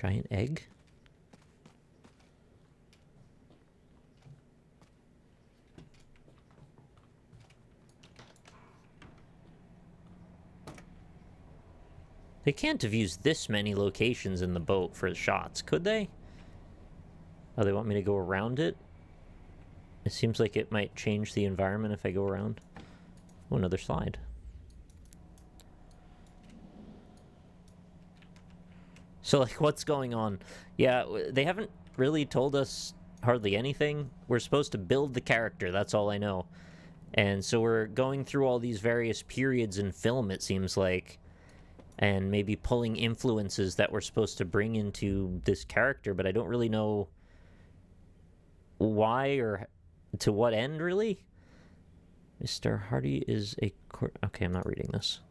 Giant egg? They can't have used this many locations in the boat for the shots, could they? Oh, they want me to go around it? It seems like it might change the environment if I go around. Oh, another slide. So, like, what's going on? Yeah, they haven't really told us hardly anything. We're supposed to build the character, that's all I know. And so we're going through all these various periods in film, it seems like, and maybe pulling influences that we're supposed to bring into this character, but I don't really know why or to what end, really. Mr. Hardy is a... Okay, I'm not reading this.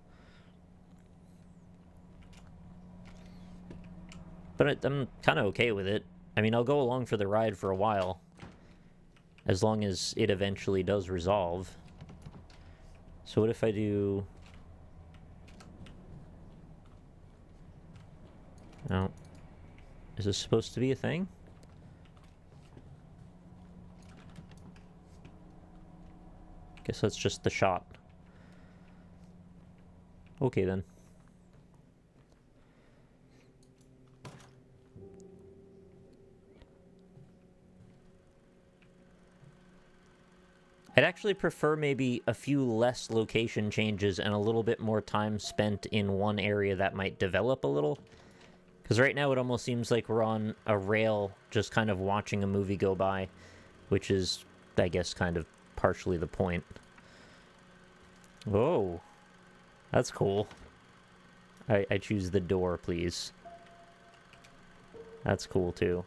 But I'm kind of okay with it. I mean, I'll go along for the ride for a while, as long as it eventually does resolve. So what if I do... Oh. Is this supposed to be a thing? Guess that's just the shot. Okay, then. I'd actually prefer maybe a few less location changes and a little bit more time spent in one area that might develop a little. Because right now it almost seems like we're on a rail just kind of watching a movie go by, which is, I guess, kind of partially the point. Oh, that's cool. I choose the door, please. That's cool, too.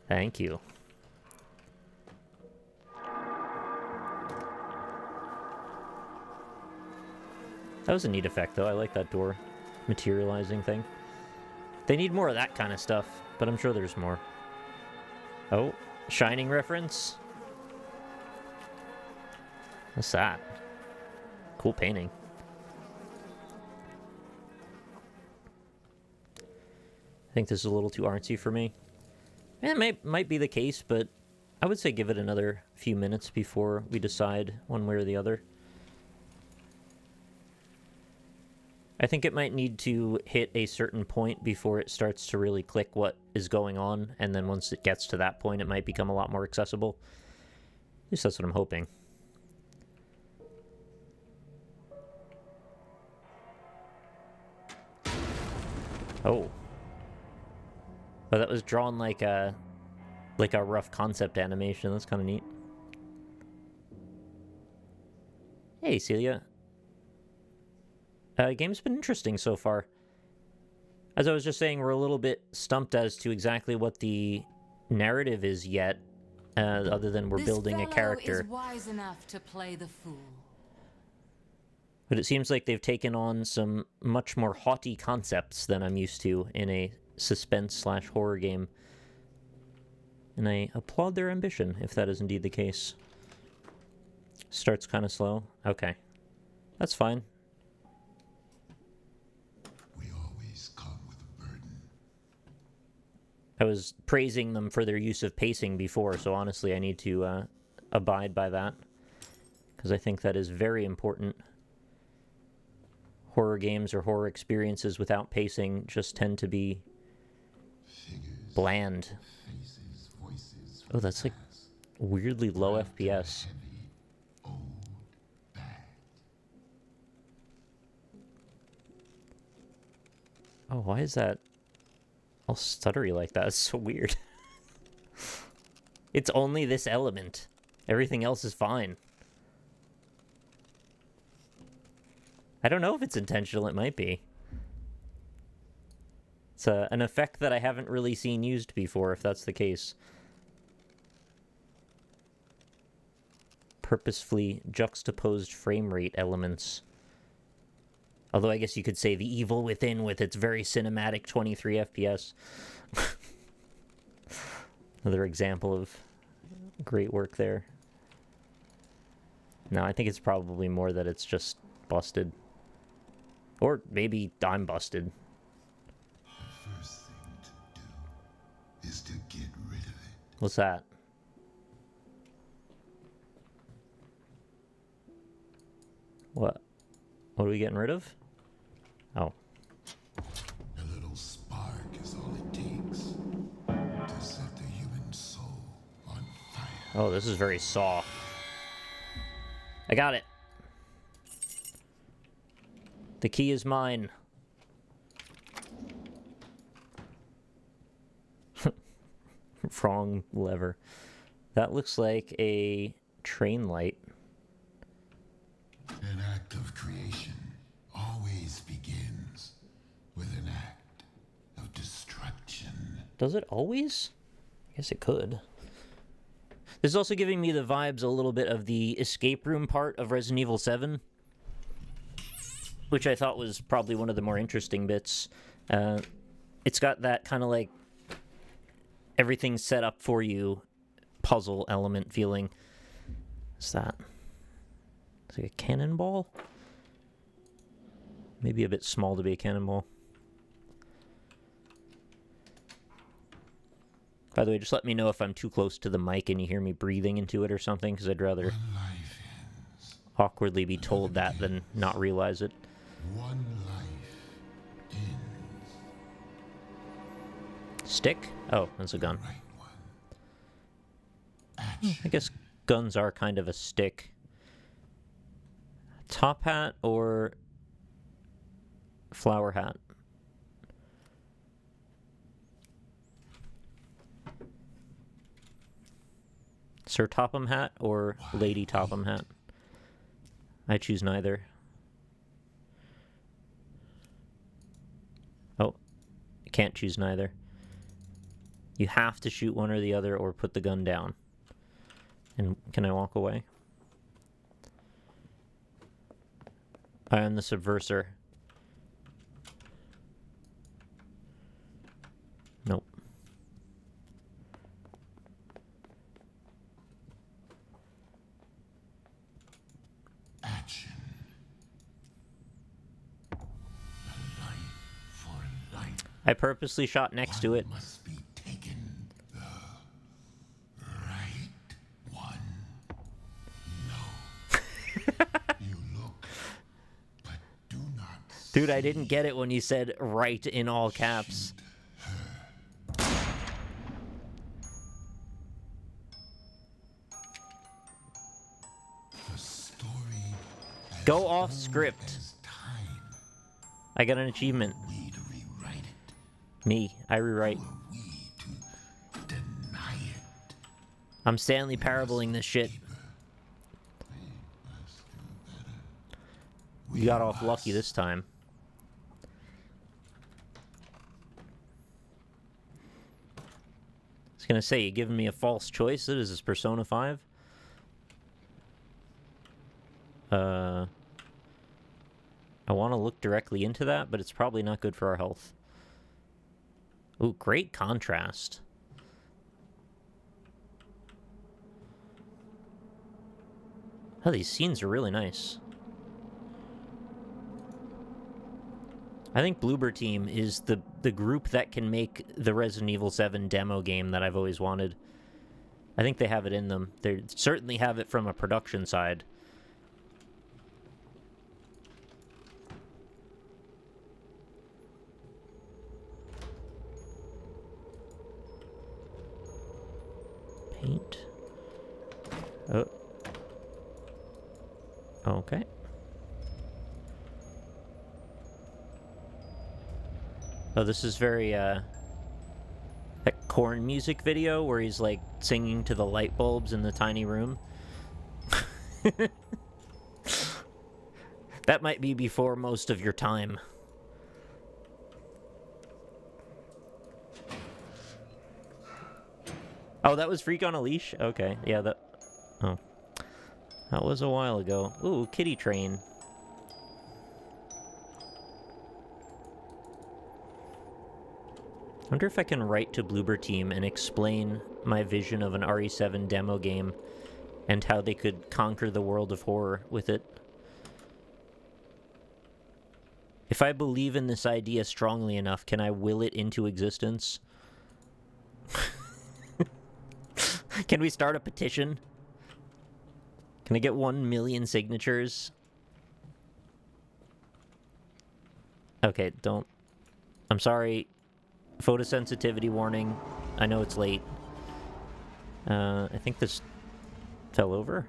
Thank you. That was a neat effect, though. I like that door materializing thing. They need more of that kind of stuff, but I'm sure there's more. Oh, Shining reference? What's that? Cool painting. I think this is a little too artsy for me. It might be the case, but I would say give it another few minutes before we decide one way or the other. I think it might need to hit a certain point before it starts to really click what is going on, and then once it gets to that point, it might become a lot more accessible. At least that's what I'm hoping. Oh. Oh, that was drawn like a rough concept animation. That's kind of neat. Hey, Celia. Game's been interesting so far. As I was just saying, we're a little bit stumped as to exactly what the narrative is yet, other than we're building a character. This fellow is wise enough to play the fool. But it seems like they've taken on some much more haughty concepts than I'm used to in a suspense/horror game. And I applaud their ambition, if that is indeed the case. Starts kind of slow. Okay. That's fine. I was praising them for their use of pacing before, so honestly I need to abide by that, because I think that is very important. Horror games or horror experiences without pacing just tend to be bland. Oh, that's like weirdly low FPS. Oh, why is that all stuttery like that? It's so weird. It's only this element. Everything else is fine. I don't know if it's intentional. It might be. It's an effect that I haven't really seen used before, if that's the case. Purposefully juxtaposed frame rate elements. Although I guess you could say the evil within with its very cinematic 23 FPS. Another example of great work there. No, I think it's probably more that it's just busted. Or maybe I'm busted. The first thing to What's that? What? What are we getting rid of? Oh. A little spark is all it takes to set the human soul on fire. Oh, this is very Saw. I got it. The key is mine. Wrong lever. That looks like a train light. An act of creation always begins with an act of destruction. Does it always? I guess it could. This is also giving me the vibes a little bit of the escape room part of Resident Evil 7, which I thought was probably one of the more interesting bits. It's got that kind of like everything's set up for you puzzle element feeling. What's that? It's like a cannonball? Maybe a bit small to be a cannonball. By the way, just let me know if I'm too close to the mic and you hear me breathing into it or something, because I'd rather Life ends. awkwardly be told that than not realize it. One life ends. Stick? Oh, that's a gun. Right one. Action. I guess guns are kind of a stick. Top hat or flower hat? Sir Topham hat or Lady Topham hat? I choose neither. Oh, you can't choose neither. You have to shoot one or the other or put the gun down. And can I walk away? I am the subversor. Nope. Action. A life for life. I purposely shot next to it. One must be taken. The right one. No. You look, but do not. Dude, I didn't get it when you said right in all caps. The story as Go off old script. as time. I got an achievement. We to rewrite it. Me. I rewrite. Who are we to deny it? I'm Stanley Paraboling this shit. We must do better. You got off lucky this time. I was gonna say, you giving me a false choice. This is Persona 5. I want to look directly into that, but it's probably not good for our health. Ooh, great contrast. Oh, these scenes are really nice. I think Bloober Team is the group that can make the Resident Evil 7 demo game that I've always wanted. I think they have it in them. They certainly have it from a production side. Paint. Oh. Okay. Oh, this is very, that Korn music video where he's, like, singing to the light bulbs in the tiny room. That might be before most of your time. Oh, that was Freak on a Leash? Okay, yeah, that... Oh. That was a while ago. Ooh, Kitty Train. I wonder if I can write to Bloober Team and explain my vision of an RE7 demo game and how they could conquer the world of horror with it. If I believe in this idea strongly enough, can I will it into existence? Can we start a petition? Can I get 1 million signatures? Okay, don't... I'm sorry. Photosensitivity warning. I know it's late. I think this fell over.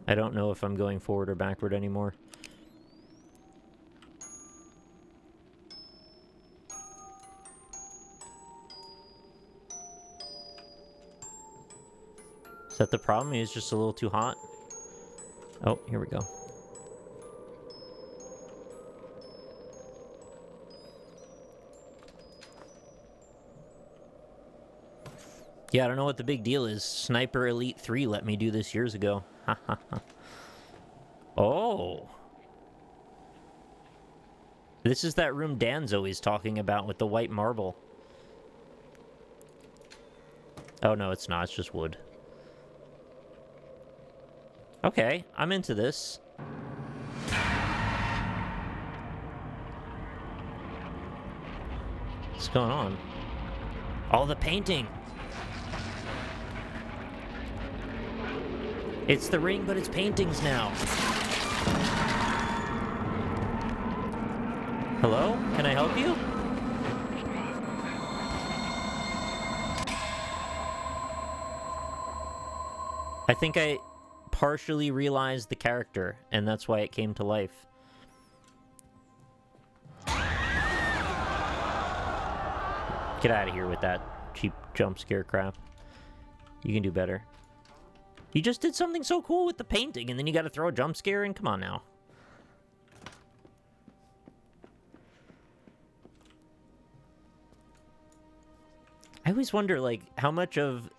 I don't know if I'm going forward or backward anymore. Is that the problem? It's just a little too hot? Oh, here we go. Yeah, I don't know what the big deal is. Sniper Elite 3 let me do this years ago. Ha ha ha. Oh. This is that room Dan's always talking about with the white marble. Oh, no, it's not. It's just wood. Okay, I'm into this. What's going on? Oh, the painting! It's the ring, but it's paintings now. Hello? Can I help you? I think I partially realized the character, and that's why it came to life. Get out of here with that cheap jump scare crap. You can do better. You just did something so cool with the painting, and then you gotta throw a jump scare in? Come on now. I always wonder, like, how much of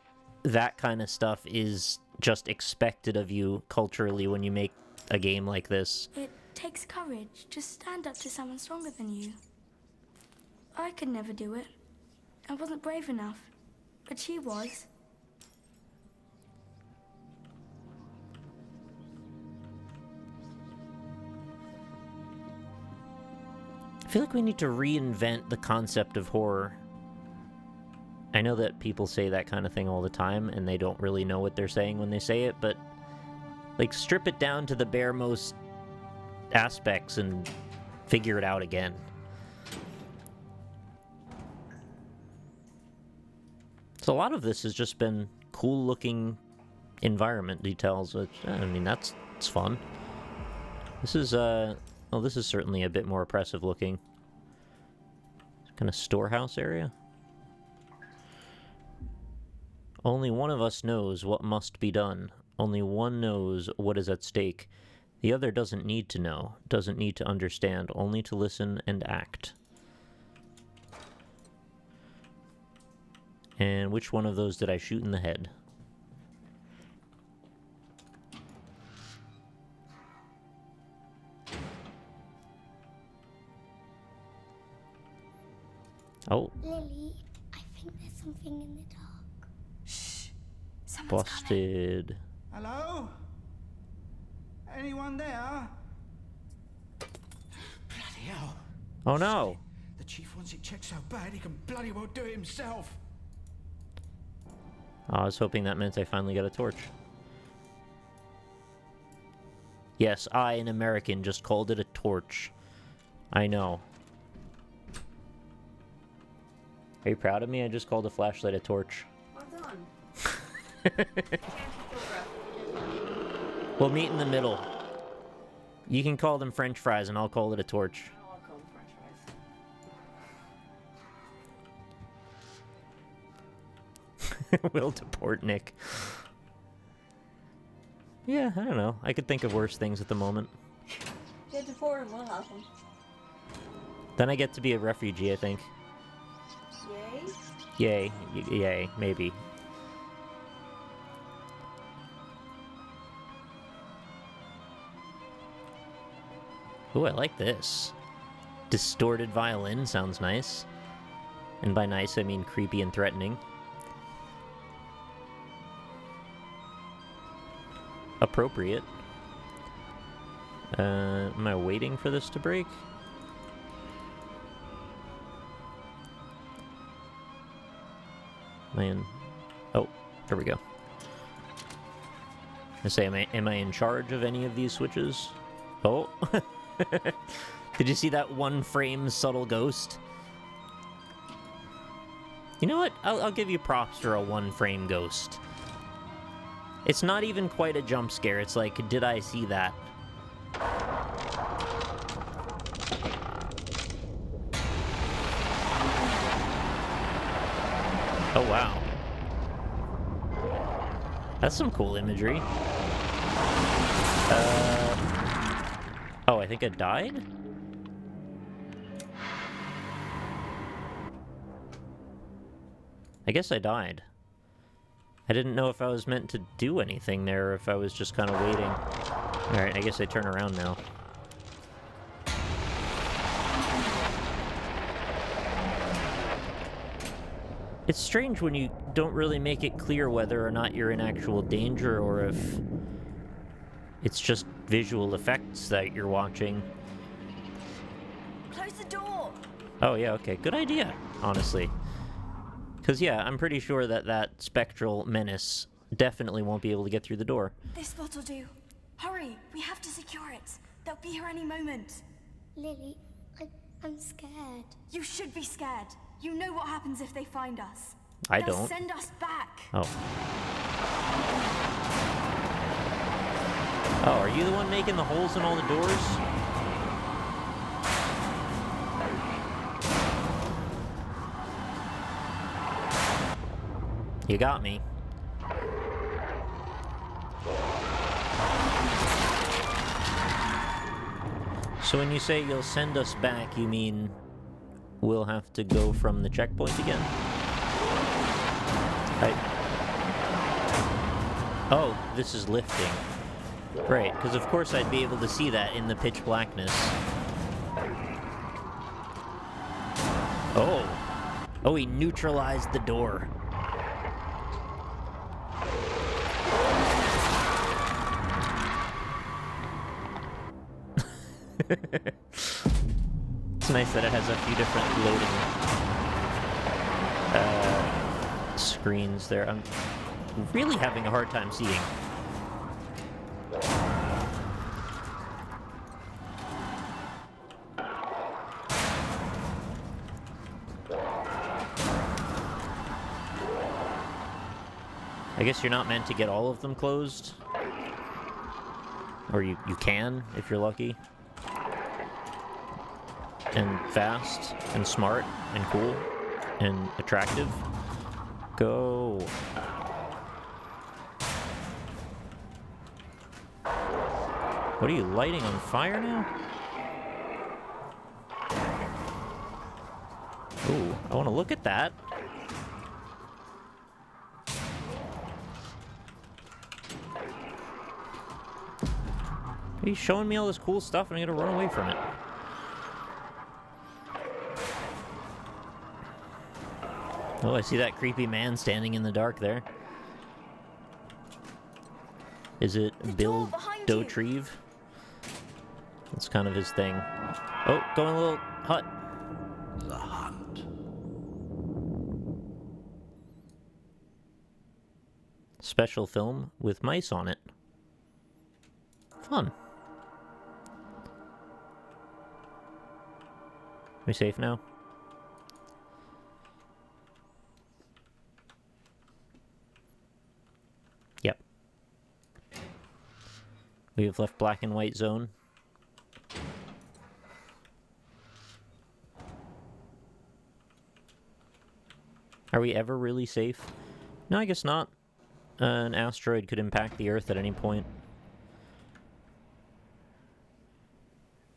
that kind of stuff is just expected of you culturally when you make a game like this. It takes courage. Just stand up to someone stronger than you. I could never do it. I wasn't brave enough. But she was. I feel like we need to reinvent the concept of horror. I know that people say that kind of thing all the time, and they don't really know what they're saying when they say it, but, like, strip it down to the bare most aspects and figure it out again. So a lot of this has just been cool-looking environment details, which, I mean, it's fun. This is, well, this is certainly a bit more oppressive looking. Kind of storehouse area. Only one of us knows what must be done. Only one knows what is at stake. The other doesn't need to know, doesn't need to understand, only to listen and act. And which one of those did I shoot in the head? Oh. Lily, I think there's something in the dark. Someone's coming. Busted. Hello? Anyone there? Bloody hell. Oh no! The chief wants it checked so bad he can bloody well do it himself. Oh, I was hoping that meant I finally got a torch. Yes, I, an American, just called it a torch. I know. Are you proud of me? I just called a flashlight a torch. Well done. We'll meet in the middle. You can call them French fries and I'll call it a torch. I'll call them french fries. We'll deport Nick. Yeah, I don't know. I could think of worse things at the moment. Get to four and we'll have them. Then I get to be a refugee, I think. Yay? Yay. Yay, maybe. Ooh, I like this. Distorted violin sounds nice. And by nice, I mean creepy and threatening. Appropriate. Am I waiting for this to break? Am I in? Oh, there we go. I say, am I in charge of any of these switches? Oh. Did you see that one frame subtle ghost? You know what? I'll give you props for a one frame ghost. It's not even quite a jump scare. It's like, did I see that? Oh, wow. That's some cool imagery. Oh, I think I died? I guess I died. I didn't know if I was meant to do anything there or if I was just kind of waiting. Alright, I guess I turn around now. It's strange when you don't really make it clear whether or not you're in actual danger or if it's just visual effects that you're watching. Close the door! Oh yeah, okay. Good idea, honestly. Because, yeah, I'm pretty sure that that spectral menace definitely won't be able to get through the door. This spot will do. Hurry, we have to secure it. They'll be here any moment. Lily, I'm scared. You should be scared. You know what happens if they find us. I They'll don't. send us back. Oh. Oh, are you the one making the holes in all the doors? You got me. So when you say you'll send us back, you mean we'll have to go from the checkpoint again? Oh, this is lifting. Right, because of course I'd be able to see that in the pitch blackness. Oh. Oh, he neutralized the door. It's nice that it has a few different loading screens there. I'm really having a hard time seeing. I guess you're not meant to get all of them closed. Or you can, if you're lucky. And fast, and smart, and cool, and attractive. Go. What are you lighting on fire now? Ooh, I want to look at that. He's showing me all this cool stuff and I'm gonna run away from it. Oh, I see that creepy man standing in the dark there. Is it Bill Dotrieve? That's kind of his thing. Oh, going a little hut. The hunt. Special film with mice on it. Fun. We safe now? Yep. We have left black and white zone. Are we ever really safe? No, I guess not. An asteroid could impact the Earth at any point.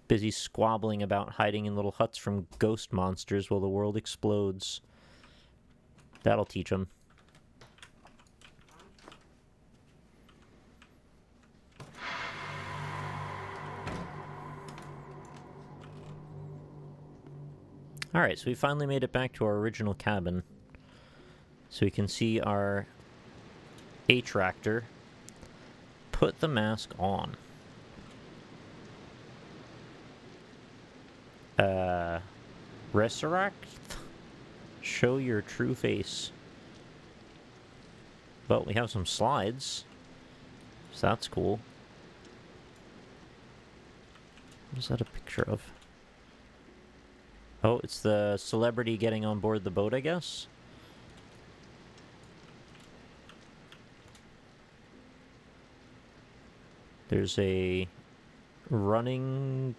Busy squabbling about hiding in little huts from ghost monsters while the world explodes. That'll teach them. Alright, so we finally made it back to our original cabin. So we can see our A-tractor. Put the mask on. Resurrect? Show your true face. But we have some slides. So that's cool. What is that a picture of? Oh, it's the celebrity getting on board the boat, I guess? There's a running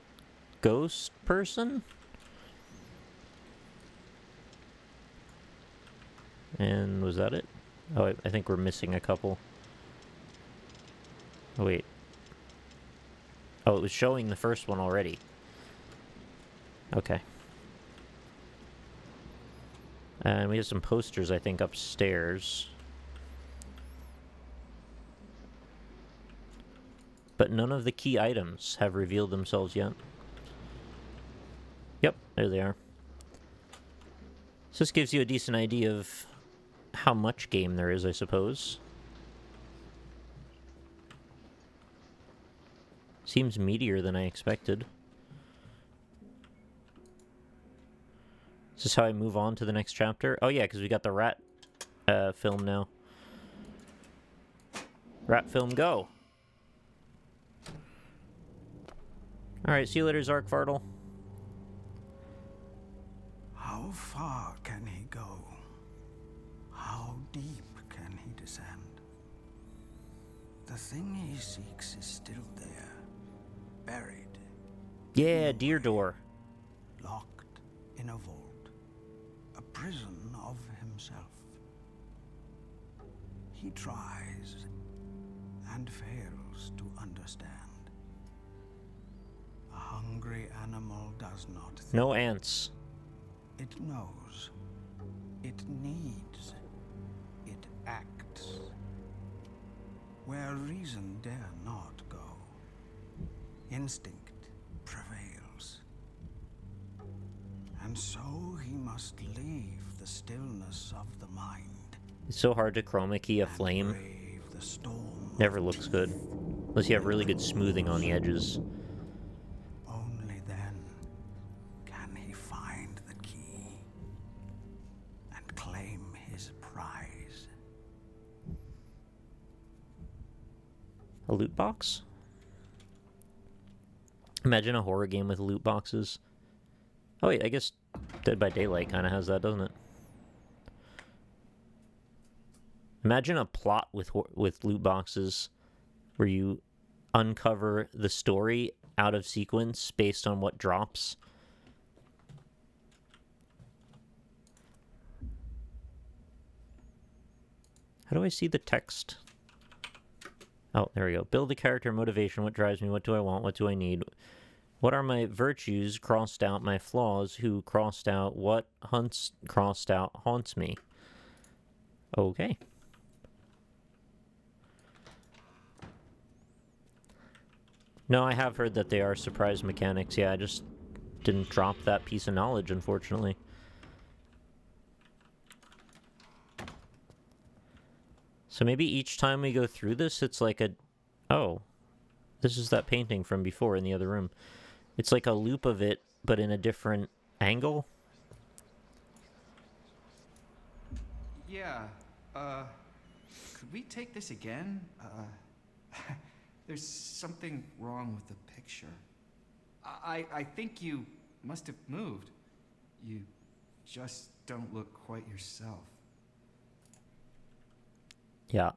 ghost person? And was that it? Oh, I think we're missing a couple. Oh, wait. Oh, it was showing the first one already. Okay. And we have some posters, I think, upstairs. But none of the key items have revealed themselves yet. Yep, there they are. So this gives you a decent idea of how much game there is, I suppose. Seems meatier than I expected. Is this how I move on to the next chapter? Oh yeah, because we got the rat film now. Rat film, go! Alright, see you later, Zarkvartal. How far can he go? How deep can he descend? The thing he seeks is still there, buried, Yeah, deer door. locked in a vault, a prison of himself. He tries and fails to understand. A hungry animal does not think. No ants. It knows. It needs. It acts. Where reason dare not go, instinct prevails. And so he must leave the stillness of the mind. It's so hard to chroma key a and flame. brave the storm of Never looks good. Unless you have really good smoothing on the edges. Only then can he find the key and claim his prize. A loot box? Imagine a horror game with loot boxes. Oh wait, I guess Dead by Daylight kind of has that, doesn't it? Imagine a plot with loot boxes where you uncover the story out of sequence based on what drops. How do I see the text? Oh, there we go. Build a character, motivation, what drives me, what do I want, what do I need? What are my virtues, crossed out, my flaws, who crossed out, what hunts, crossed out, haunts me. Okay. No, I have heard that they are surprise mechanics. Yeah, I just didn't drop that piece of knowledge, unfortunately. So maybe each time we go through this, it's like a... Oh. This is that painting from before in the other room. It's like a loop of it, but in a different angle. Yeah, could we take this again? There's something wrong with the picture. I think you must have moved. You just don't look quite yourself. Yeah.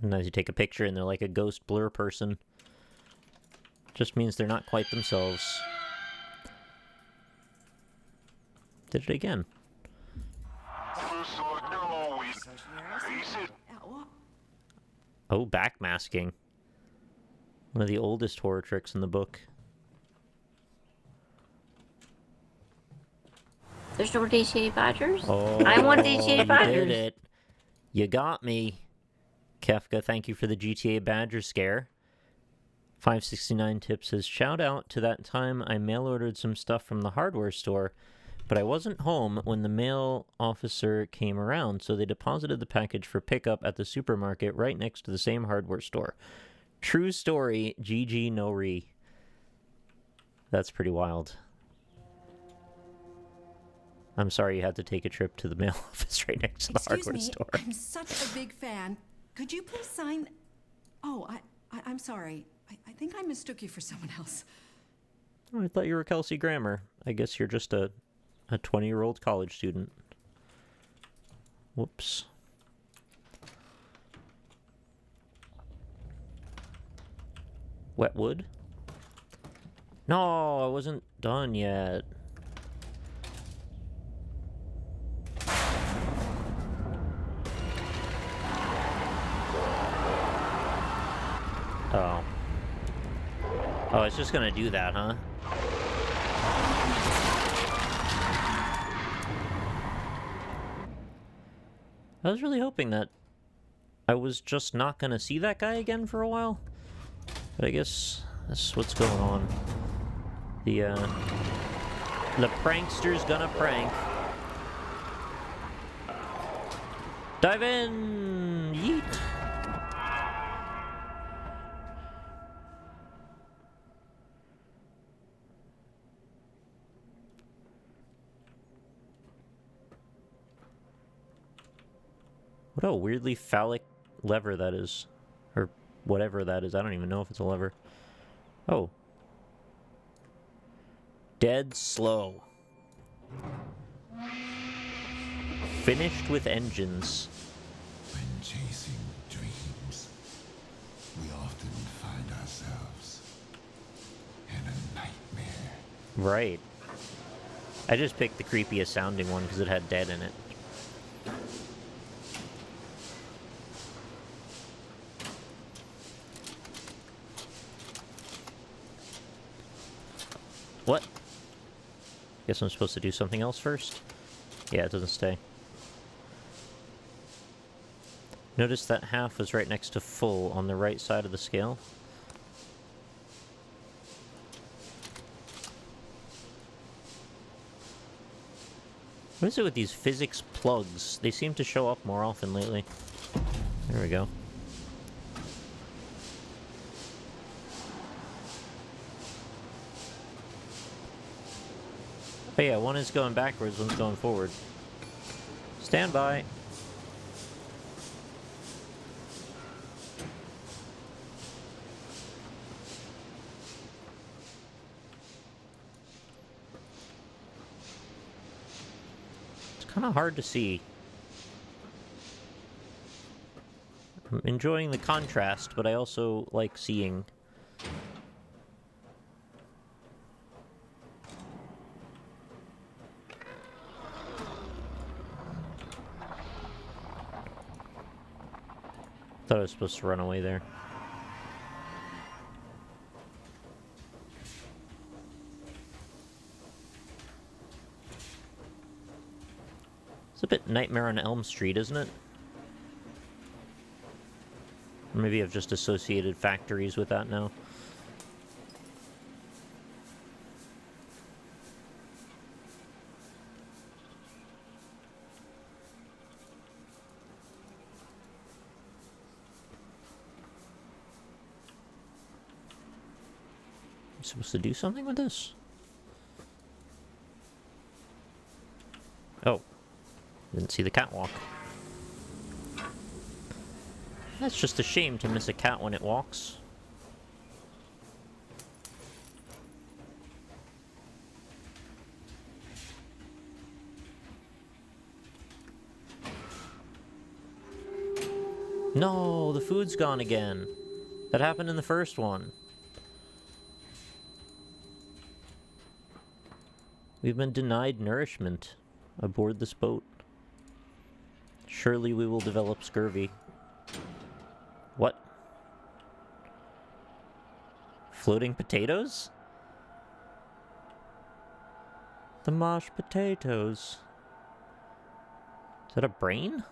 And as you take a picture and they're like a ghost blur person, just means they're not quite themselves. Did it again. Oh, backmasking. One of the oldest horror tricks in the book. There's no DCA Badgers? Oh, I want DCA you Badgers. did it. You got me. Kefka, thank you for the GTA Badger scare. 569 Tips says, shout out to that time I mail-ordered some stuff from the hardware store, but I wasn't home when the mail officer came around, so they deposited the package for pickup at the supermarket right next to the same hardware store. True story, GG no re. That's pretty wild. I'm sorry you had to take a trip to the mail office right next to the hardware store. I'm such a big fan. Could you please sign? Oh, I'm sorry. I think I mistook you for someone else. Oh, I thought you were Kelsey Grammer. I guess you're just a 20-year-old college student. Whoops. Wet wood? No, I wasn't done yet. Oh. Oh, it's just gonna do that, huh? I was really hoping that I was just not gonna see that guy again for a while. But I guess that's what's going on. The prankster's gonna prank. Dive in! Yeet! What a weirdly phallic lever that is. Or whatever that is. I don't even know if it's a lever. Oh. Dead slow. Finished with engines. When chasing dreams, we often find ourselves in a nightmare. Right. I just picked the creepiest sounding one because it had dead in it. What? Guess I'm supposed to do something else first? Yeah, it doesn't stay. Notice that half was right next to full on the right side of the scale. What is it with these physics plugs? They seem to show up more often lately. There we go. Oh yeah, one is going backwards, one's going forward. Stand by. It's kind of hard to see. I'm enjoying the contrast, but I also like seeing. Thought I was supposed to run away there. It's a bit Nightmare on Elm Street, isn't it? Or maybe I've just associated factories with that now. Supposed to do something with this? Oh. Didn't see the catwalk. That's just a shame to miss a cat when it walks. No, the food's gone again. That happened in the first one. We've been denied nourishment aboard this boat. Surely we will develop scurvy. What? Floating potatoes? The mashed potatoes. Is that a brain? Is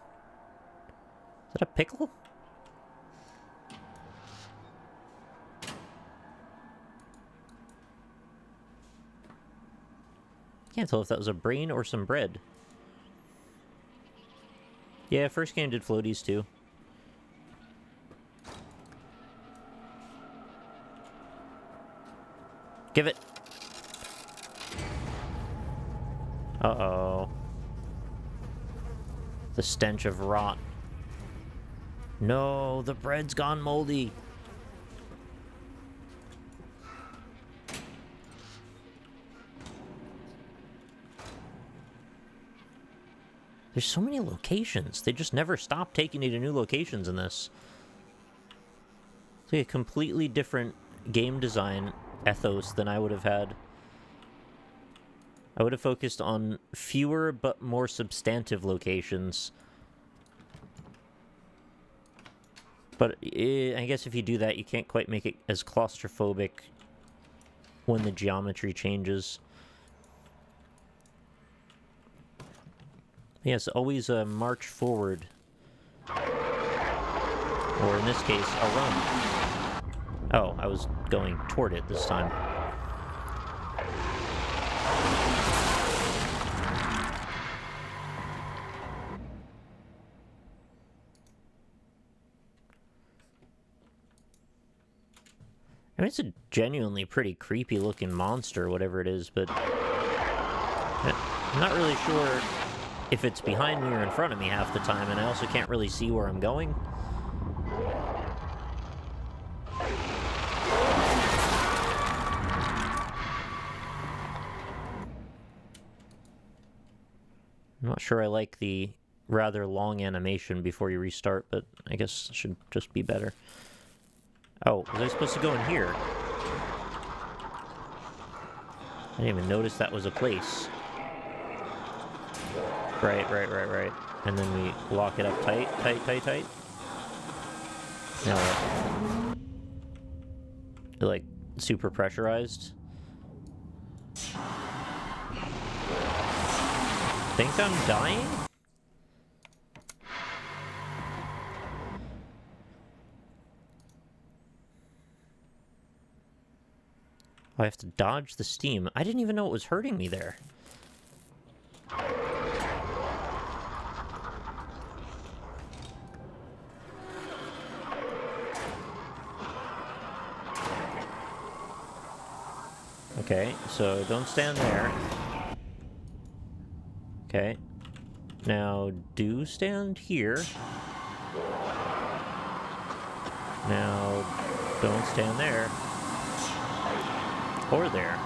that a pickle? Can't tell if that was a brain or some bread. Yeah, first game did floaties too. Give it. Uh-oh. The stench of rot. No, the bread's gone moldy. There's so many locations. They just never stop taking you to new locations in this. It's like a completely different game design ethos than I would have had. I would have focused on fewer but more substantive locations. But I guess if you do that, you can't quite make it as claustrophobic when the geometry changes. Yes, always march forward. Or in this case, a run. Oh, I was going toward it this time. I mean, it's a genuinely pretty creepy looking monster, whatever it is, but I'm not really sure if it's behind me or in front of me half the time, and I also can't really see where I'm going. I'm not sure I like the rather long animation before you restart, but I guess it should just be better. Oh, was I supposed to go in here? I didn't even notice that was a place. Right. And then we lock it up tight. Now what? Like, super pressurized. Think I'm dying? Oh, I have to dodge the steam. I didn't even know it was hurting me there. Okay, so don't stand there. Okay. Now, do stand here. Now, don't stand there. Or there.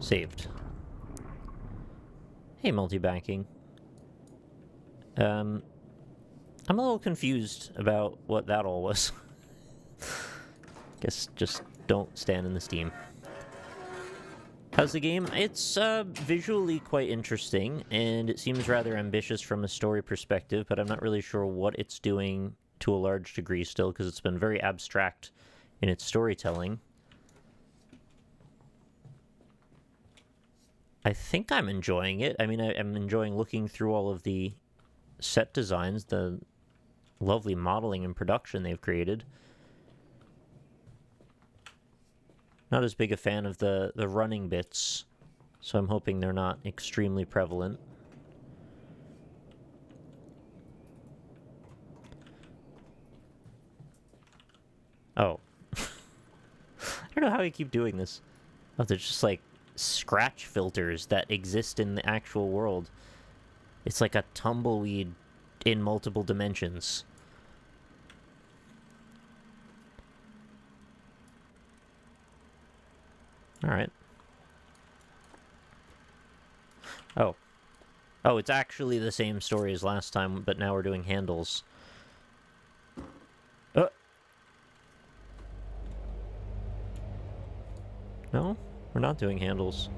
Saved. Hey, multi-banking. I'm a little confused about what that all was. Guess just don't stand in the steam. How's the game? It's visually quite interesting, and it seems rather ambitious from a story perspective, but I'm not really sure what it's doing to a large degree still, because it's been very abstract in its storytelling. I think I'm enjoying it. I mean, I'm enjoying looking through all of the set designs, the lovely modeling and production they've created. Not as big a fan of the running bits, so I'm hoping they're not extremely prevalent. Oh. I don't know how I keep doing this. Oh, there's just like scratch filters that exist in the actual world. It's like a tumbleweed in multiple dimensions. Alright. Oh. Oh, it's actually the same story as last time, but now we're doing handles. No, we're not doing handles.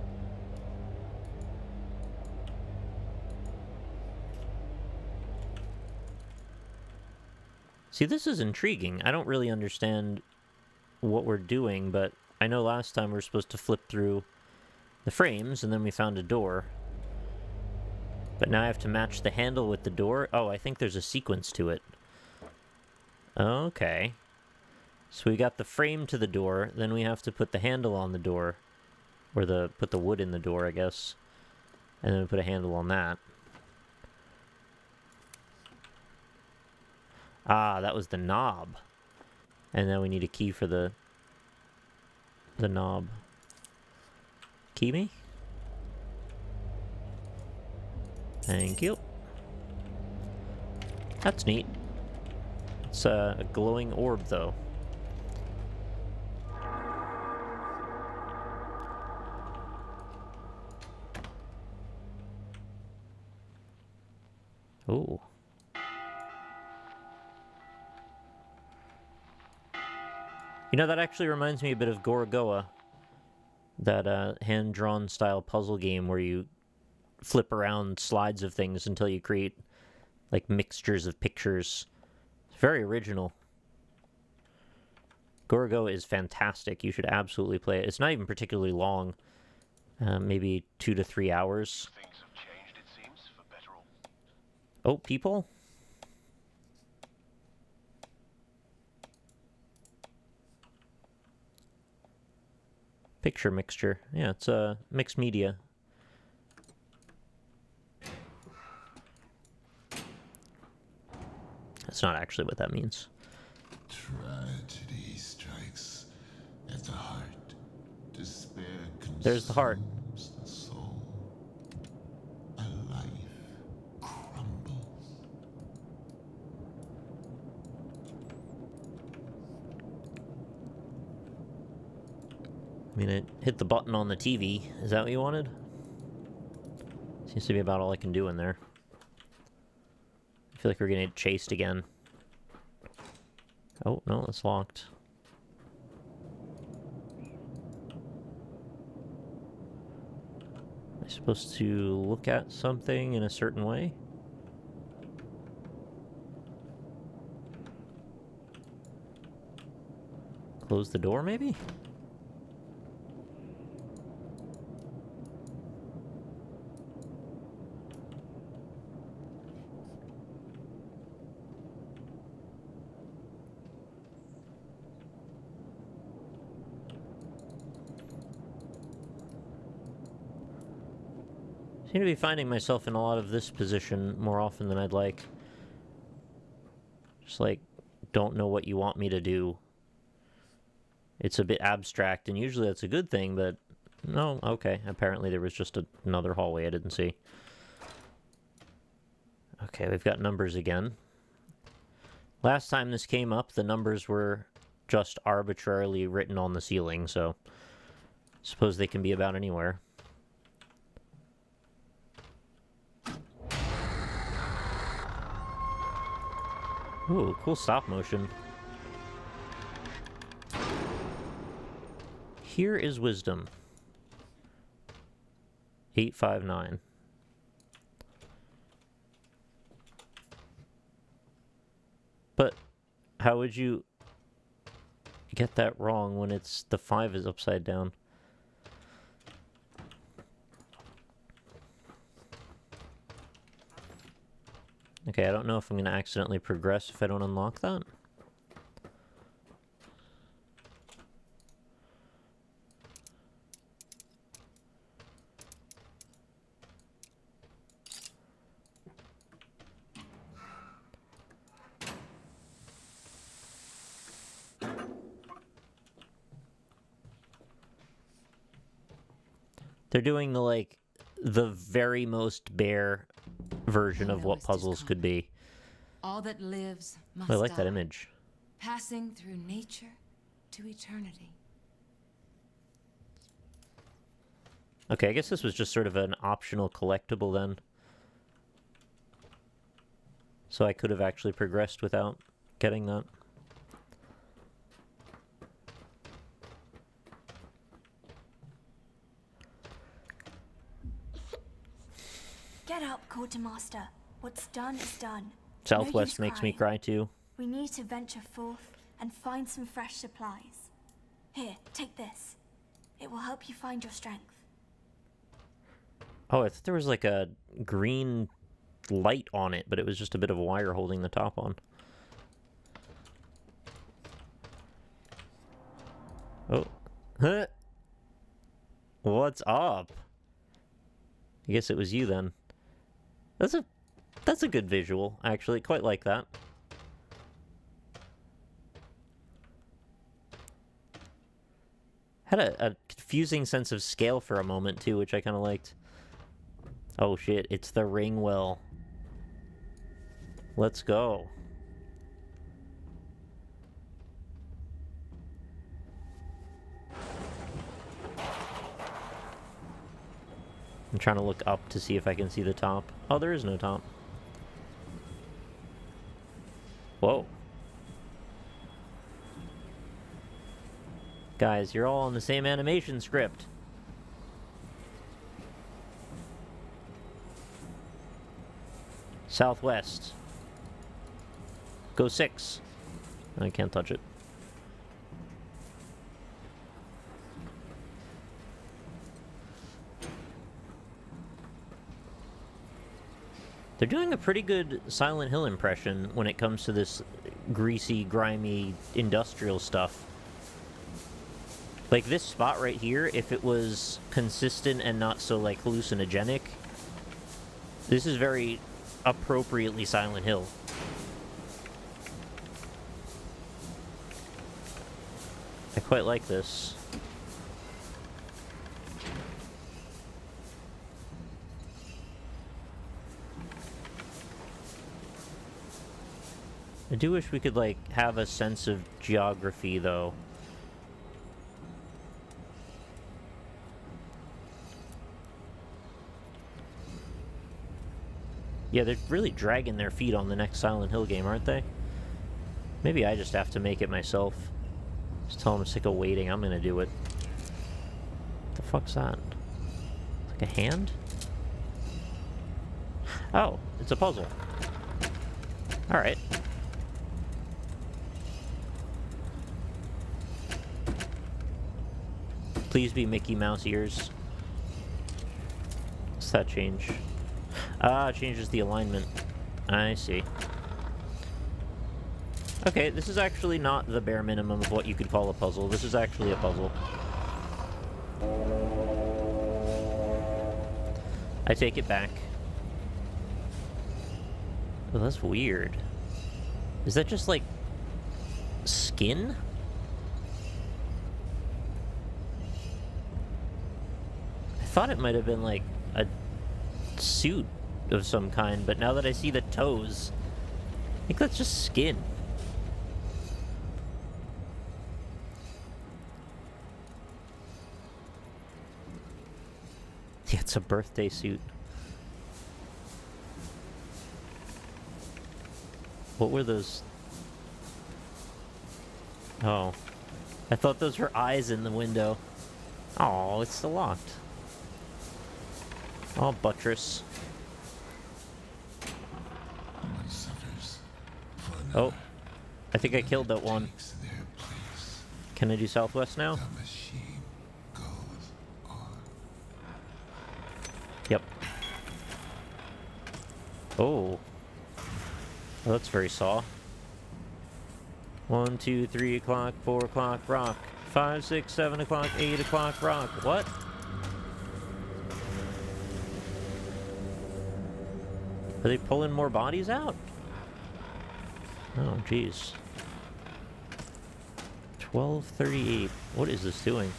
See, this is intriguing. I don't really understand what we're doing, but I know last time we were supposed to flip through the frames, and then we found a door. But now I have to match the handle with the door. Oh, I think there's a sequence to it. Okay. So we got the frame to the door, then we have to put the handle on the door. Or put the wood in the door, I guess. And then we put a handle on that. Ah, that was the knob. And then we need a key for the knob. Key me? Thank you. That's neat. It's a glowing orb, though. Ooh. You know, that actually reminds me a bit of Gorogoa. That hand-drawn style puzzle game where you flip around slides of things until you create, like, mixtures of pictures. It's very original. Gorogoa is fantastic. You should absolutely play it. It's not even particularly long. Maybe 2 to 3 hours. Things have changed, it seems, for better or... Oh, people? Picture mixture. Yeah, it's mixed media. That's not actually what that means. Tragedy strikes at the heart. Despair consumes There's the heart. the soul. A life crumbles. I mean, it hit the button on the TV. Is that what you wanted? Seems to be about all I can do in there. I feel like we're gonna get chased again. Oh, no, it's locked. Am I supposed to look at something in a certain way? Close the door, maybe? I seem to be finding myself in a lot of this position more often than I'd like. Just like, don't know what you want me to do. It's a bit abstract, and usually that's a good thing, but no, okay. Apparently there was just another hallway I didn't see. Okay, we've got numbers again. Last time this came up, the numbers were just arbitrarily written on the ceiling, so suppose they can be about anywhere. Ooh, cool stop motion. Here is wisdom. 859. But how would you get that wrong when it's the 5 is upside down? Okay, I don't know if I'm going to accidentally progress if I don't unlock that. They're doing the, like, the very most bare version of what puzzles could be. All that lives must I like that die, image. passing through nature to eternity. Okay, I guess this was just sort of an optional collectible then. So I could have actually progressed without getting that. Get up, Quartermaster. What's done is done. Southwest No use makes me crying. cry too. We need to venture forth and find some fresh supplies. Here, take this. It will help you find your strength. Oh, I thought there was like a green light on it, but it was just a bit of a wire holding the top on. Oh. Huh. What's up? I guess it was you then. That's a good visual, actually. Quite like that. Had a confusing sense of scale for a moment, too, which I kind of liked. Oh, shit. It's the ring well. Let's go. I'm trying to look up to see if I can see the top. Oh, there is no top. Whoa. Guys, you're all on the same animation script. Southwest. Go 6. I can't touch it. They're doing a pretty good Silent Hill impression when it comes to this greasy, grimy, industrial stuff. Like, this spot right here, if it was consistent and not so, like, hallucinogenic, this is very appropriately Silent Hill. I quite like this. I do wish we could, like, have a sense of geography, though. Yeah, they're really dragging their feet on the next Silent Hill game, aren't they? Maybe I just have to make it myself. Just tell them I'm sick of waiting, I'm gonna do it. What the fuck's that? Like a hand? Oh, it's a puzzle. Alright. Please be Mickey Mouse ears. What's that change? Ah, it changes the alignment. I see. Okay, this is actually not the bare minimum of what you could call a puzzle. This is actually a puzzle. I take it back. Oh, that's weird. Is that just, like, skin? I thought it might have been, like, a suit of some kind, but now that I see the toes, I think that's just skin. Yeah, it's a birthday suit. What were those? Oh. I thought those were eyes in the window. Oh, it's still locked. Oh, buttress. One suffers for Oh. another. I think I killed that one. Takes their place. Can I do Southwest now? The machine goes on. Yep. Oh. Oh, that's very Saw. 1, 2, 3 o'clock, 4 o'clock, rock. 5, 6, 7 o'clock, 8 o'clock, rock. What? Are they pulling more bodies out? Oh, jeez. 12:38. What is this doing?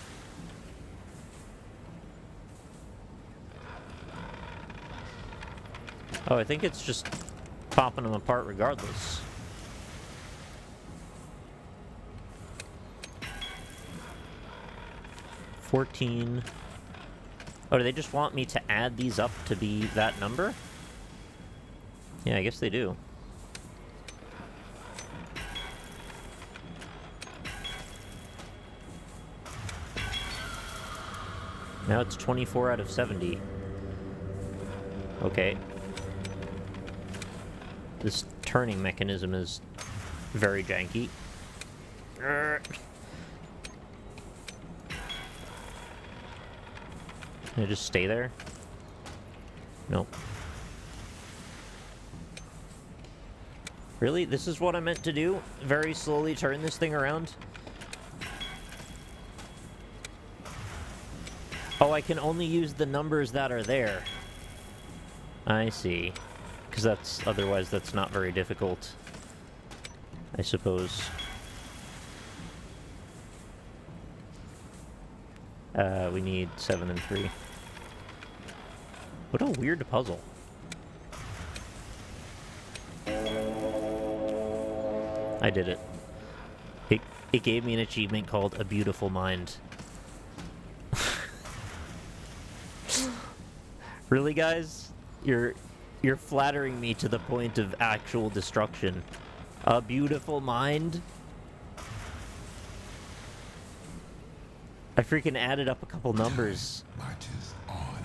Oh, I think it's just popping them apart regardless. $14. Oh, do they just want me to add these up to be that number? Yeah, I guess they do. Now it's 24 out of 70. Okay. This turning mechanism is very janky. Can I just stay there? Nope. Really? This is what I meant to do? Very slowly turn this thing around? Oh, I can only use the numbers that are there. I see. Because that's... otherwise that's not very difficult, I suppose. We need 7 and 3. What a weird puzzle. I did it. It gave me an achievement called A Beautiful Mind. Really, guys? You're flattering me to the point of actual destruction. A beautiful mind? I freaking added up a couple numbers. Marches on.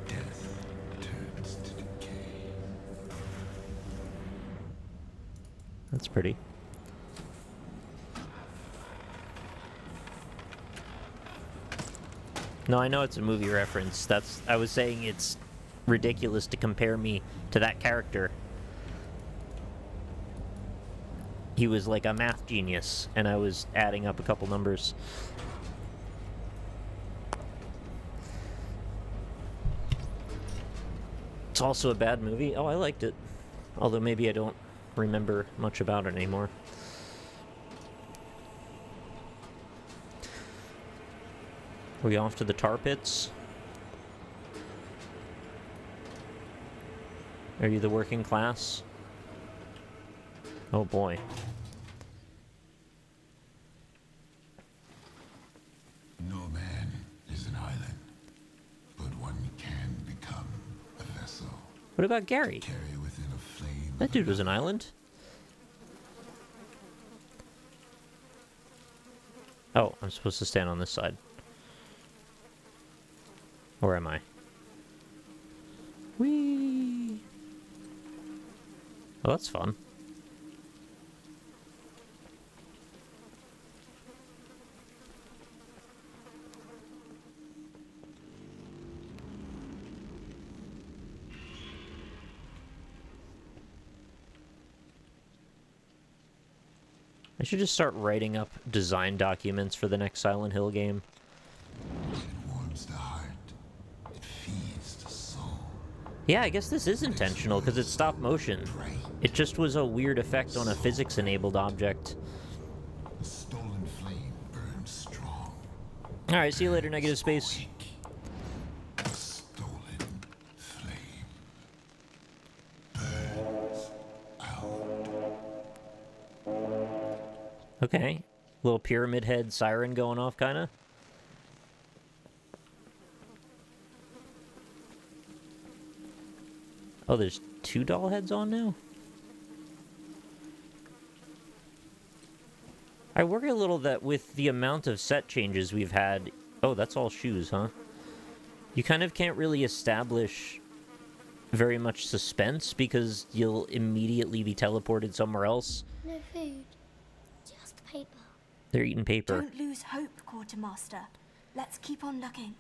Death turns to decay. That's pretty. No, I know it's a movie reference. I was saying it's ridiculous to compare me to that character. He was like a math genius, and I was adding up a couple numbers. It's also a bad movie. Oh, I liked it. Although maybe I don't remember much about it anymore. Are we off to the tar pits? Are you the working class? Oh boy. No man is an island, but one can become a vessel. What about Gary? Carry within a flame. That dude was an island. Oh, I'm supposed to stand on this side. Or am I? Whee! Oh, that's fun. I should just start writing up design documents for the next Silent Hill game. It warms the heart. It feeds the soul. Yeah, I guess this is intentional because it's stop motion. It just was a weird effect on a physics-enabled object. The stolen flame burns strong. Alright, see you later, Negative Space. The stolen flame burns out. Okay. Little pyramid head siren going off, kinda. Oh, there's 2 doll heads on now? I worry a little that with the amount of set changes we've had... Oh, that's all shoes, huh? You kind of can't really establish very much suspense because you'll immediately be teleported somewhere else. No food, just paper. They're eating paper. Don't lose hope, Quartermaster. Let's keep on looking.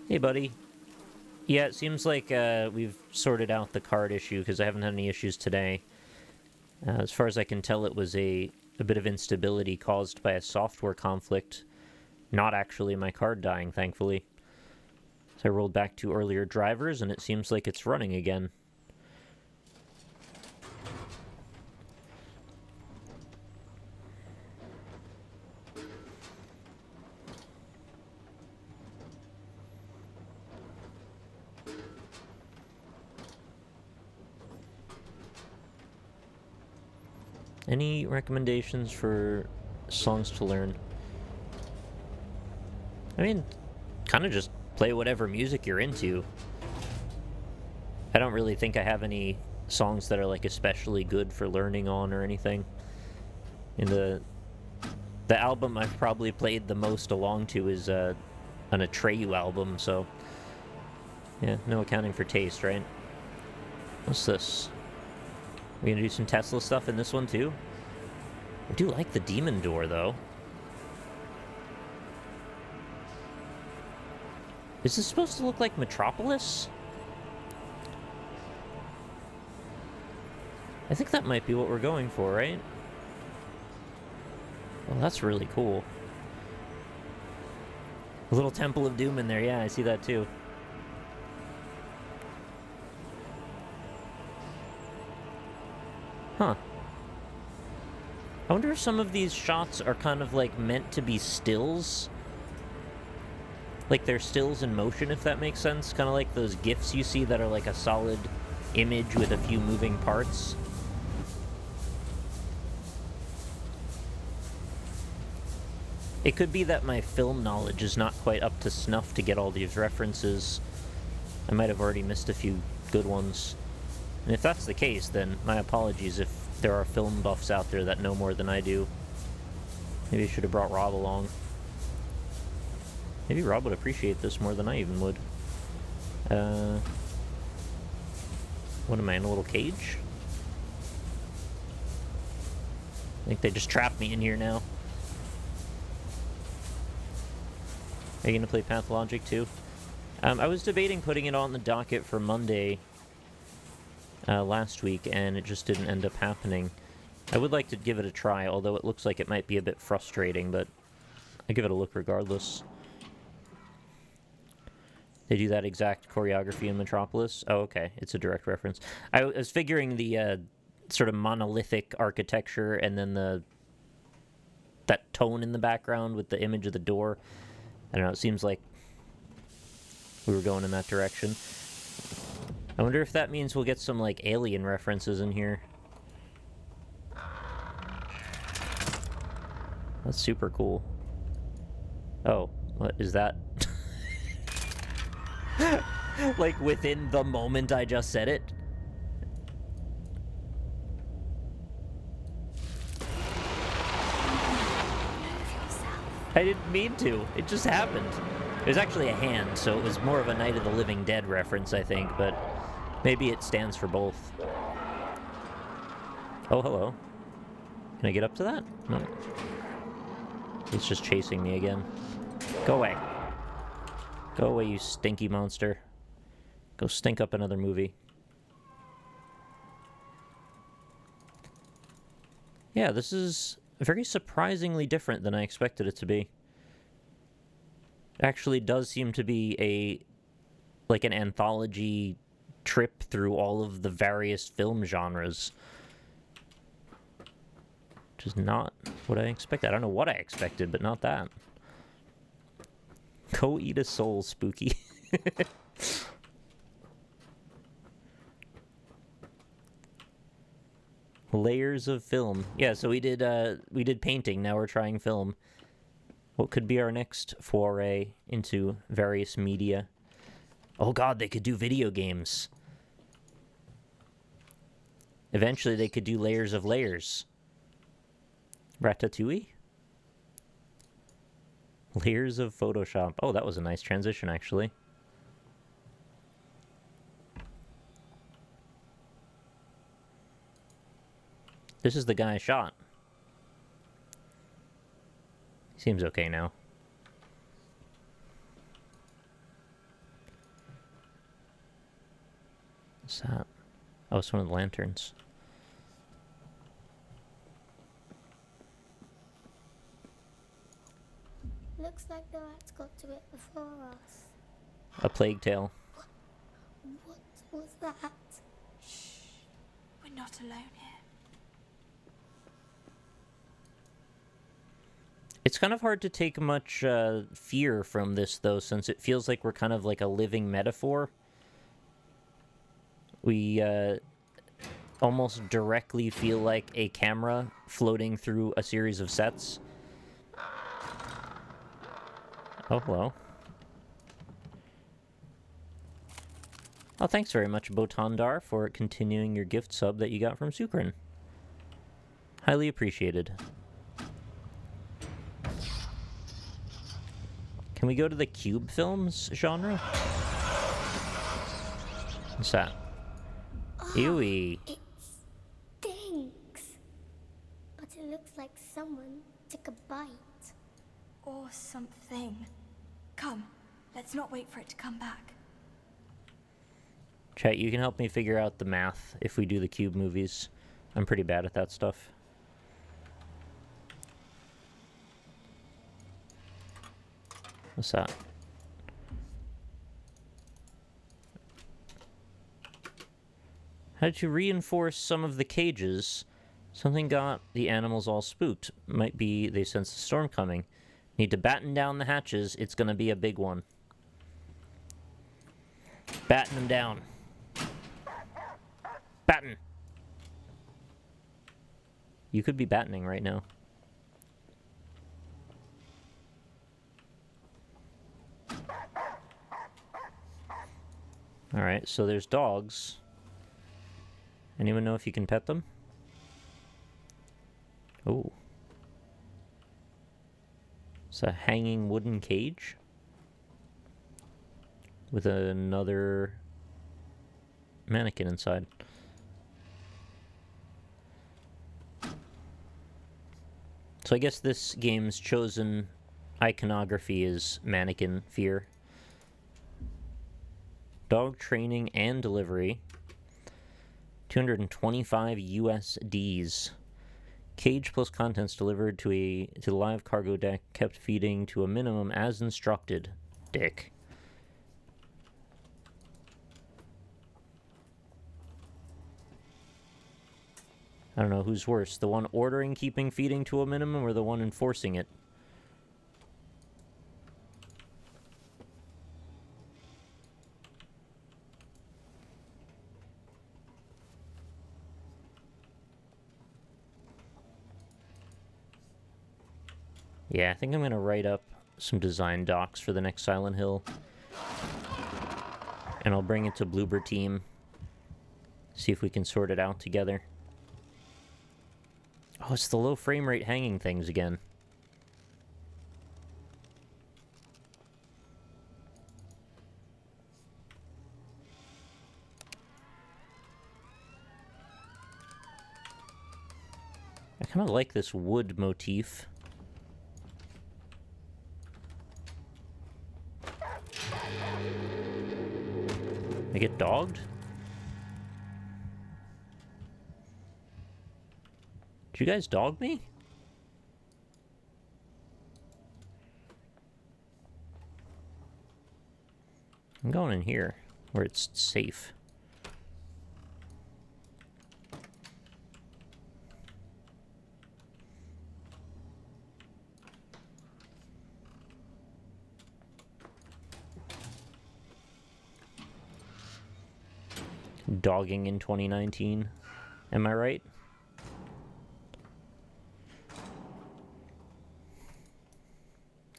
Hey, buddy. Yeah, it seems like we've sorted out the card issue because I haven't had any issues today. As far as I can tell, it was a bit of instability caused by a software conflict. Not actually my card dying, thankfully. So I rolled back to earlier drivers, and it seems like it's running again. Any recommendations for songs to learn? I mean, kind of just play whatever music you're into. I don't really think I have any songs that are like especially good for learning on or anything. In the album I've probably played the most along to is an Atreyu album, so yeah, no accounting for taste, right? What's this? We gonna do some Tesla stuff in this one too? I do like the demon door though. Is this supposed to look like Metropolis? I think that might be what we're going for, right? Well, that's really cool. A little Temple of Doom in there, yeah, I see that too. Huh. I wonder if some of these shots are kind of like meant to be stills. like they're stills in motion, if that makes sense. Kind of like those GIFs you see that are like a solid image with a few moving parts. It could be that my film knowledge is not quite up to snuff to get all these references. I might have already missed a few good ones. And if that's the case, then my apologies if there are film buffs out there that know more than I do. Maybe I should have brought Rob along. Maybe Rob would appreciate this more than I even would. What am I, in a little cage? I think they just trapped me in here now. Are you gonna play Pathologic too? I was debating putting it on the docket for Monday last week, and it just didn't end up happening. I would like to give it a try, although it looks like it might be a bit frustrating, but I give it a look regardless. They do that exact choreography in Metropolis? Oh, okay. It's a direct reference. I was figuring the sort of monolithic architecture and then that tone in the background with the image of the door. I don't know, it seems like we were going in that direction. I wonder if that means we'll get some, like, alien references in here. That's super cool. Oh, what is that? Like, within the moment I just said it? I didn't mean to. It just happened. It was actually a hand, so it was more of a Night of the Living Dead reference, I think, but maybe it stands for both. Oh, hello. Can I get up to that? No. It's just chasing me again. Go away. Go away, you stinky monster. Go stink up another movie. Yeah, this is very surprisingly different than I expected it to be. It actually does seem to be like an anthology trip through all of the various film genres. Which is not what I expected. I don't know what I expected, but not that. Go eat a soul, spooky. Layers of film. Yeah, so we did painting, now we're trying film. What could be our next foray into various media? Oh god, they could do video games. Eventually they could do layers of layers. Ratatouille? Layers of Photoshop. Oh, that was a nice transition, actually. This is the guy I shot. Seems okay now. What's that? Oh, it's one of the lanterns. Looks like the rats got to it before us. A plague tale. What was that? Shh. We're not alone here. It's kind of hard to take much fear from this, though, since it feels like we're kind of like a living metaphor. We almost directly feel like a camera floating through a series of sets. Oh, hello. Oh, thanks very much, Botandar, for continuing your gift sub that you got from Sukrin. Highly appreciated. Can we go to the cube films genre? What's that? Ewy. It stinks. But it looks like someone took a bite. Or something. Come, let's not wait for it to come back. Chat, you can help me figure out the math if we do the cube movies. I'm pretty bad at that stuff. What's that? How to reinforce some of the cages. Something got the animals all spooked. Might be they sense a storm coming. Need to batten down the hatches. It's gonna be a big one. Batten him down. Batten! You could be battening right now. Alright, so there's dogs. Anyone know if you can pet them? Oh. It's a hanging wooden cage with another mannequin inside. So I guess this game's chosen iconography is mannequin fear. Dog training and delivery. 225 USDs. Cage plus contents delivered to the live cargo deck, kept feeding to a minimum as instructed. Dick. I don't know who's worse, the one ordering keeping feeding to a minimum or the one enforcing it. Yeah, I think I'm going to write up some design docs for the next Silent Hill. And I'll bring it to Bloober Team. See if we can sort it out together. Oh, it's the low frame rate hanging things again. I kind of like this wood motif. I get dogged? Did you guys dog me? I'm going in here, where it's safe. Dogging in 2019. Am I right?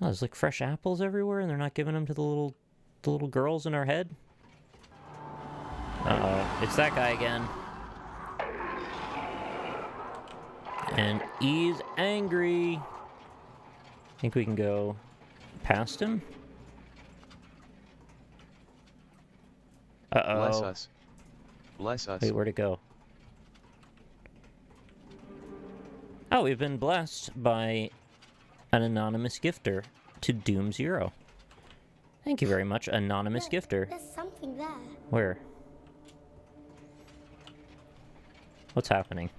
Oh, there's like fresh apples everywhere and they're not giving them to the little girls in our head? Uh-oh, it's that guy again. And he's angry. Think we can go past him? Uh-oh. Bless us. Bless us. Wait, where'd it go? Oh, we've been blessed by an anonymous gifter to Doom Zero. Thank you very much, anonymous gifter. There's something there. Where? What's happening?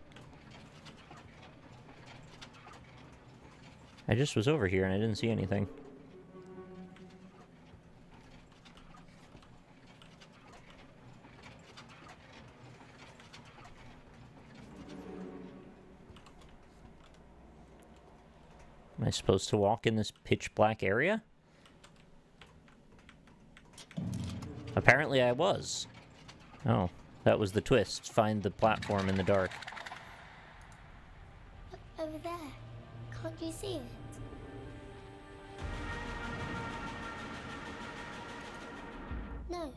I just was over here and I didn't see anything. Am I supposed to walk in this pitch black area? Apparently I was. Oh, that was the twist. Find the platform in the dark. Look over there. Can't you see it? No,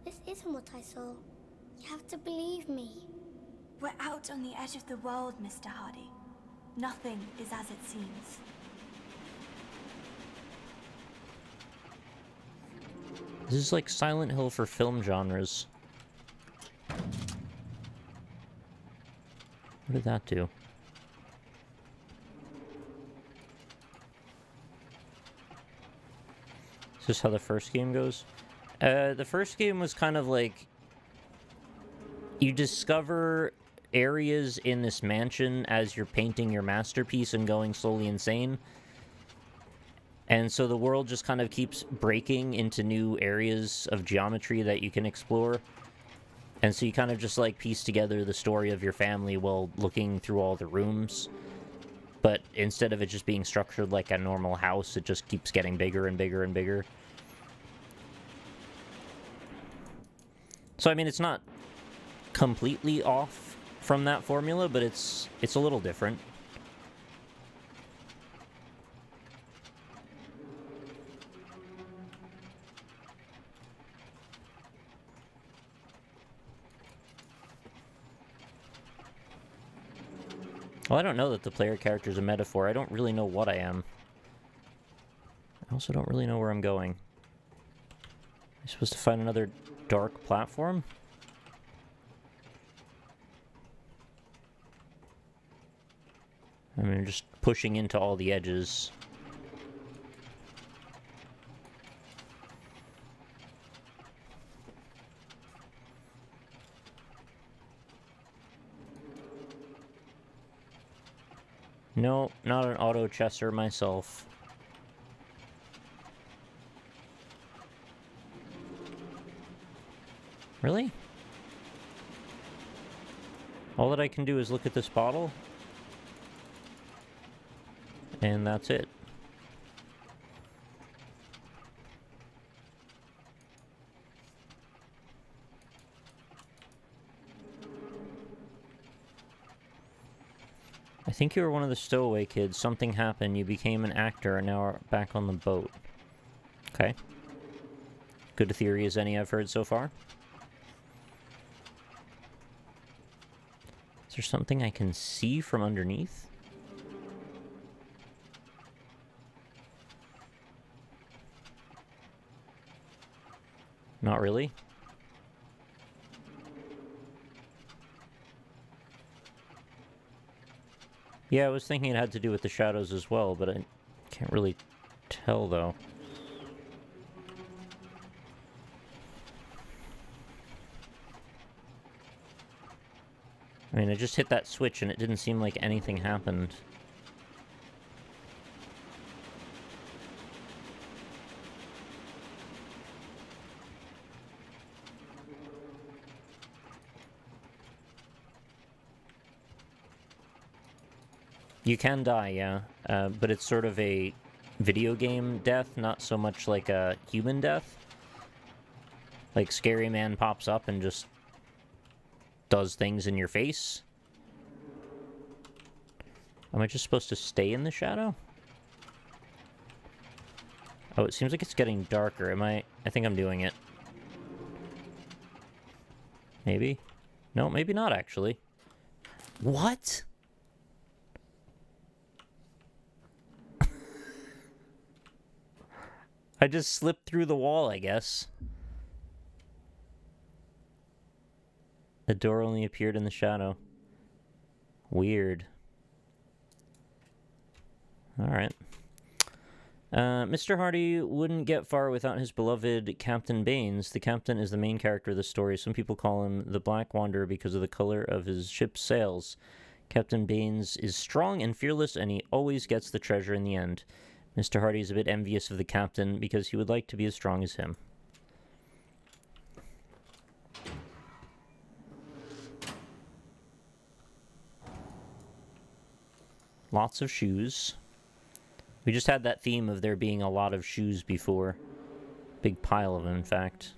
this isn't what I saw. You have to believe me. We're out on the edge of the world, Mr. Hardy. Nothing is as it seems. This is like Silent Hill for film genres. What did that do? Is this how the first game goes? The first game was kind of like... You discover areas in this mansion as you're painting your masterpiece and going slowly insane. And so the world just kind of keeps breaking into new areas of geometry that you can explore. And so you kind of just like piece together the story of your family while looking through all the rooms. But instead of it just being structured like a normal house, it just keeps getting bigger and bigger and bigger. So I mean, it's not completely off from that formula, but it's a little different. Well, I don't know that the player character is a metaphor. I don't really know what I am. I also don't really know where I'm going. Am I supposed to find another dark platform? I mean, just pushing into all the edges. No, not an auto chesser myself. Really? All that I can do is look at this bottle? And that's it. I think you were one of the stowaway kids. Something happened. You became an actor and now are back on the boat. Okay. Good a theory as any I've heard so far. Is there something I can see from underneath? Not really. Yeah, I was thinking it had to do with the shadows as well, but I can't really tell, though. I mean, I just hit that switch and it didn't seem like anything happened. You can die, yeah, but it's sort of a video game death, not so much like a human death. Like, Scary Man pops up and just does things in your face. Am I just supposed to stay in the shadow? Oh, it seems like it's getting darker. I think I'm doing it. Maybe? No, maybe not, actually. What? I just slipped through the wall, I guess. The door only appeared in the shadow. Weird. Alright. Mr. Hardy wouldn't get far without his beloved Captain Baines. The captain is the main character of the story. Some people call him the Black Wanderer because of the color of his ship's sails. Captain Baines is strong and fearless, and he always gets the treasure in the end. Mr. Hardy is a bit envious of the captain because he would like to be as strong as him. Lots of shoes. We just had that theme of there being a lot of shoes before. Big pile of them, in fact.